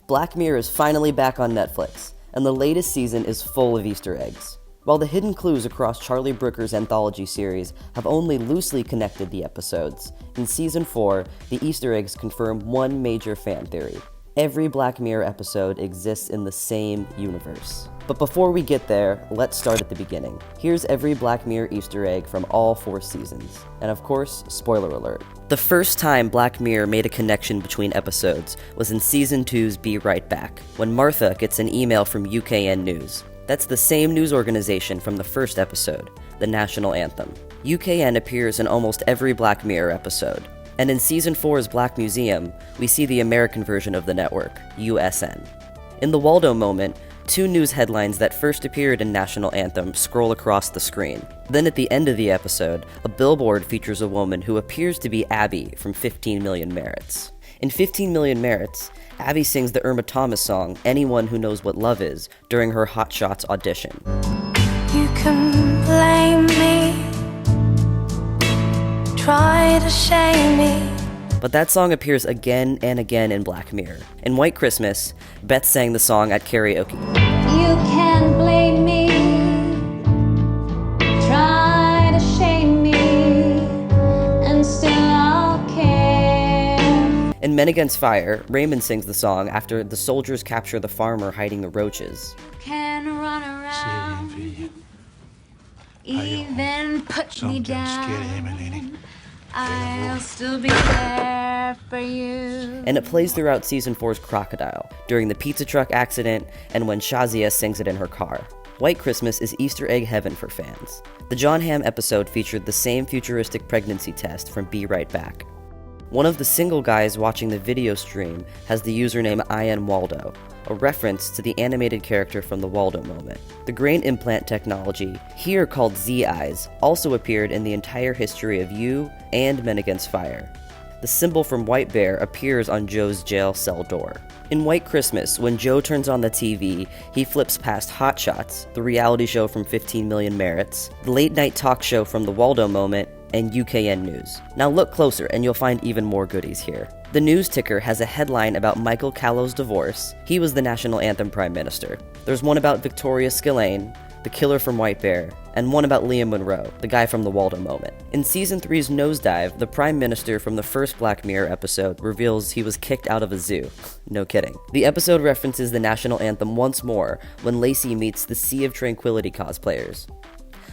Black Mirror is finally back on Netflix, and the latest season is full of Easter eggs. While the hidden clues across Charlie Brooker's anthology series have only loosely connected the episodes, in Season 4, the Easter eggs confirm one major fan theory. Every Black Mirror episode exists in the same universe. But before we get there, let's start at the beginning. Here's every Black Mirror Easter egg from all 4 seasons. And of course, spoiler alert. The first time Black Mirror made a connection between episodes was in Season 2's Be Right Back, when Martha gets an email from UKN News. That's the same news organization from the first episode, the National Anthem. UKN appears in almost every Black Mirror episode. And in Season 4's Black Museum, we see the American version of the network, USN. In the Waldo moment, 2 news headlines that first appeared in National Anthem scroll across the screen. Then at the end of the episode, a billboard features a woman who appears to be Abby from 15 Million Merits. In 15 Million Merits, Abby sings the Irma Thomas song, Anyone Who Knows What Love Is, during her Hot Shots audition. You can blame me, try to shame me. But that song appears again and again in Black Mirror. In White Christmas, Beth sang the song at karaoke. You can blame me, try to shame me, and still I'll care. In Men Against Fire, Raymond sings the song after the soldiers capture the farmer hiding the roaches. Can run around, even put me down. I'll still be there for you. And it plays throughout Season 4's Crocodile, during the pizza truck accident, and when Shazia sings it in her car. White Christmas is Easter egg heaven for fans. The John Hamm episode featured the same futuristic pregnancy test from Be Right Back. One of the single guys watching the video stream has the username INWaldo, a reference to the animated character from the Waldo moment. The grain implant technology, here called Z-Eyes, also appeared in the entire history of You and Men Against Fire. The symbol from White Bear appears on Joe's jail cell door. In White Christmas, when Joe turns on the TV, he flips past Hot Shots, the reality show from 15 Million Merits, the late night talk show from the Waldo moment, and UKN News. Now look closer and you'll find even more goodies here. The news ticker has a headline about Michael Callow's divorce. He was the National Anthem Prime Minister. There's one about Victoria Skillane, the killer from White Bear, and one about Liam Monroe, the guy from the Waldo moment. In Season 3's Nosedive, the Prime Minister from the first Black Mirror episode reveals he was kicked out of a zoo. No kidding. The episode references the National Anthem once more when Lacey meets the Sea of Tranquility cosplayers.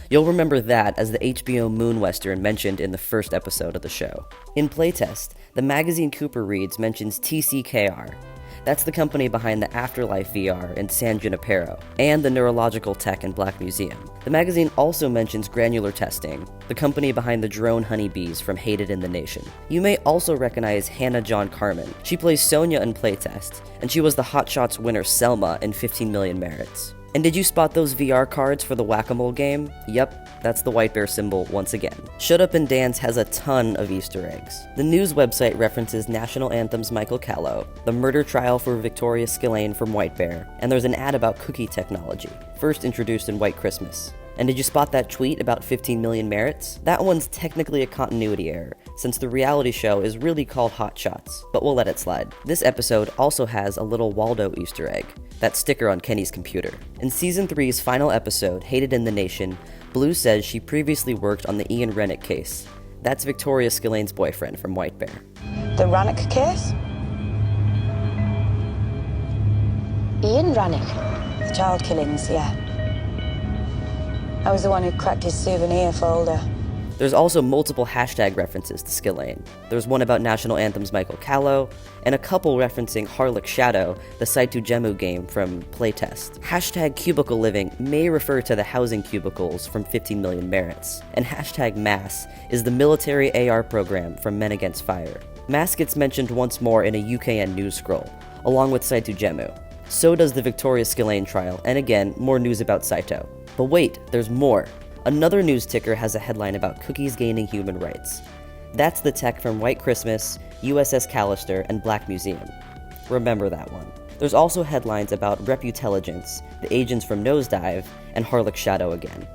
You'll remember that as the HBO Moon Western mentioned in the first episode of the show. In Playtest, the magazine Cooper reads mentions TCKR. That's the company behind the Afterlife VR in San Junipero, and the neurological tech in Black Museum. The magazine also mentions Granular Testing, the company behind the drone honeybees from Hated in the Nation. You may also recognize Hannah John Carmen. She plays Sonia in Playtest, and she was the Hot Shots winner Selma in 15 Million Merits. And did you spot those VR cards for the Whack-A-Mole game? Yep, that's the White Bear symbol once again. Shut Up and Dance has a ton of Easter eggs. The news website references National Anthem's Michael Callow, the murder trial for Victoria Skillane from White Bear, and there's an ad about cookie technology, first introduced in White Christmas. And did you spot that tweet about 15 Million Merits? That one's technically a continuity error, since the reality show is really called Hot Shots, but we'll let it slide. This episode also has a little Waldo Easter egg, that sticker on Kenny's computer. In Season 3's final episode, Hated in the Nation, Blue says she previously worked on the Ian Rennick case. That's Victoria Skillane's boyfriend from White Bear. The Rennick case? Ian Rennick? The child killings, yeah. I was the one who cracked his souvenir folder. There's also multiple hashtag references to Skillane. There's one about National Anthem's Michael Callow, and a couple referencing Harlech Shadow, the Saitu Jemu game from Playtest. Hashtag cubicle living may refer to the housing cubicles from 15 Million Merits, and hashtag MASS is the military AR program from Men Against Fire. MASS gets mentioned once more in a UKN news scroll, along with Saitu Jemu. So does the Victoria Skillane trial, and again, more news about Saito. But wait, there's more. Another news ticker has a headline about cookies gaining human rights. That's the tech from White Christmas, USS Callister, and Black Museum. Remember that one. There's also headlines about Reputelligence, the agents from Nosedive, and Harlech Shadow again.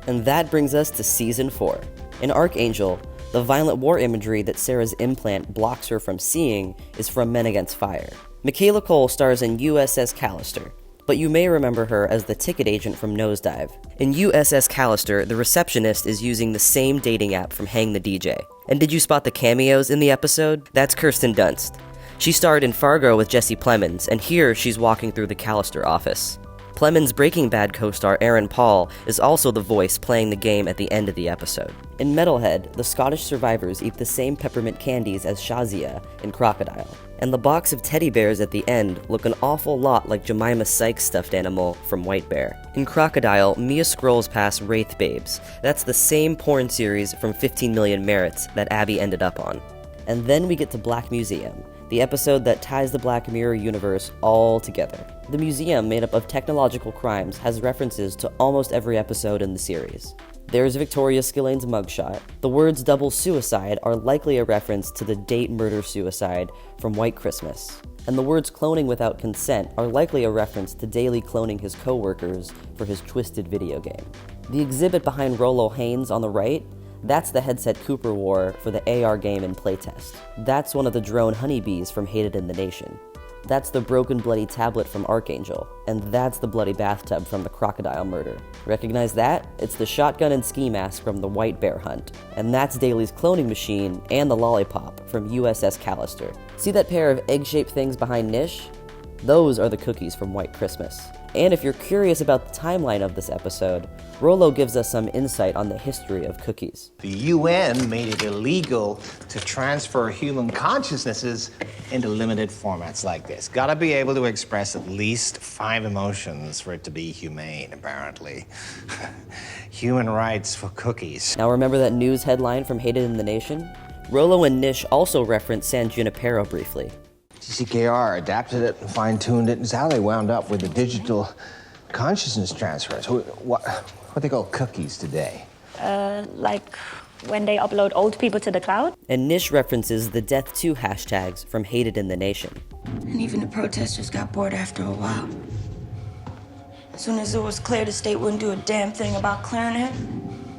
And that brings us to Season 4. In Archangel, The violent war imagery that Sarah's implant blocks her from seeing is from Men Against Fire. Michaela Cole stars in USS Callister, but you may remember her as the ticket agent from Nosedive. In USS Callister, the receptionist is using the same dating app from Hang the DJ. And did you spot the cameos in the episode? That's Kirsten Dunst. She starred in Fargo with Jesse Plemons, and here she's walking through the Callister office. Plemons' Breaking Bad co-star Aaron Paul is also the voice playing the game at the end of the episode. In Metalhead, the Scottish survivors eat the same peppermint candies as Shazia in Crocodile. And the box of teddy bears at the end look an awful lot like Jemima Sykes' stuffed animal from White Bear. In Crocodile, Mia scrolls past Wraith Babes. That's the same porn series from 15 Million Merits that Abby ended up on. And then we get to Black Museum, the episode that ties the Black Mirror universe all together. The museum, made up of technological crimes, has references to almost every episode in the series. There's Victoria Skillane's mugshot. The words double suicide are likely a reference to the date murder-suicide from White Christmas. And the words cloning without consent are likely a reference to Daly cloning his co-workers for his Twisted video game. The exhibit behind Rollo Haynes on the right, that's the headset Cooper wore for the AR game in playtest. That's one of the drone honeybees from Hated in the Nation. That's the broken bloody tablet from Archangel, and that's the bloody bathtub from the crocodile murder. Recognize that? It's the shotgun and ski mask from the White Bear hunt. And that's Daly's cloning machine and the lollipop from USS Callister. See that pair of egg-shaped things behind Nish? Those are the cookies from White Christmas. And if you're curious about the timeline of this episode, Rollo gives us some insight on the history of cookies. The UN made it illegal to transfer human consciousnesses into limited formats like this. Gotta be able to express at least 5 emotions for it to be humane, apparently. Human rights for cookies. Now remember that news headline from Hated in the Nation? Rollo and Nish also reference San Junipero briefly. CCKR adapted it and fine-tuned it, and Sally wound up with the digital consciousness transfers. What they call cookies today? Like when they upload old people to the cloud? And Nish references the Death 2 hashtags from Hated in the Nation. And even the protesters got bored after a while. As soon as it was clear the state wouldn't do a damn thing about clearing it,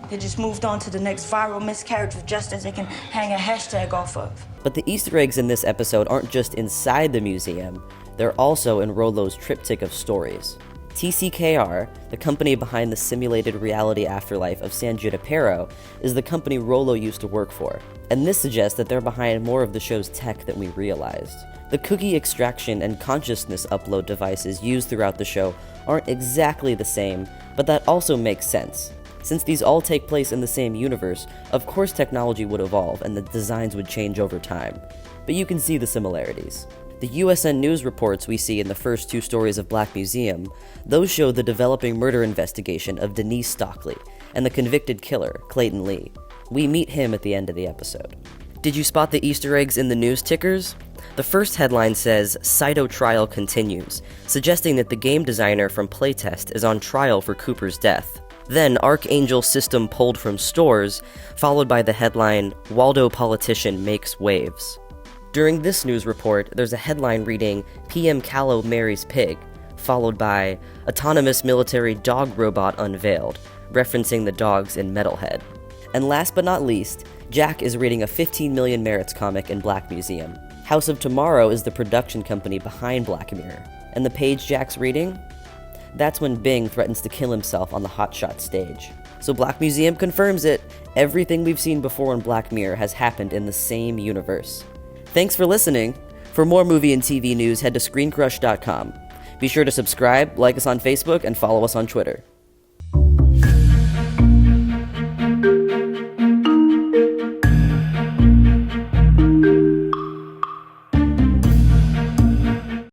they just moved on to the next viral miscarriage of justice they can hang a hashtag off of. But the Easter eggs in this episode aren't just inside the museum, they're also in Rollo's triptych of stories. TCKR, the company behind the simulated reality afterlife of San Junipero, is the company Rollo used to work for, and this suggests that they're behind more of the show's tech than we realized. The cookie extraction and consciousness upload devices used throughout the show aren't exactly the same, but that also makes sense. Since these all take place in the same universe, of course technology would evolve and the designs would change over time. But you can see the similarities. The USN News reports we see in the first 2 stories of Black Museum, those show the developing murder investigation of Denise Stockley and the convicted killer, Clayton Lee. We meet him at the end of the episode. Did you spot the Easter eggs in the news tickers? The first headline says, Cyto trial continues, suggesting that the game designer from Playtest is on trial for Cooper's death. Then, Archangel system pulled from stores, followed by the headline, Waldo politician makes waves. During this news report, there's a headline reading, PM Callow marries pig, followed by, autonomous military dog robot unveiled, referencing the dogs in Metalhead. And last but not least, Jack is reading a 15 Million Merits comic in Black Museum. House of Tomorrow is the production company behind Black Mirror. And the page Jack's reading? That's when Bing threatens to kill himself on the Hotshot stage. So Black Museum confirms it. Everything we've seen before in Black Mirror has happened in the same universe. Thanks for listening. For more movie and TV news, head to ScreenCrush.com. Be sure to subscribe, like us on Facebook, and follow us on Twitter.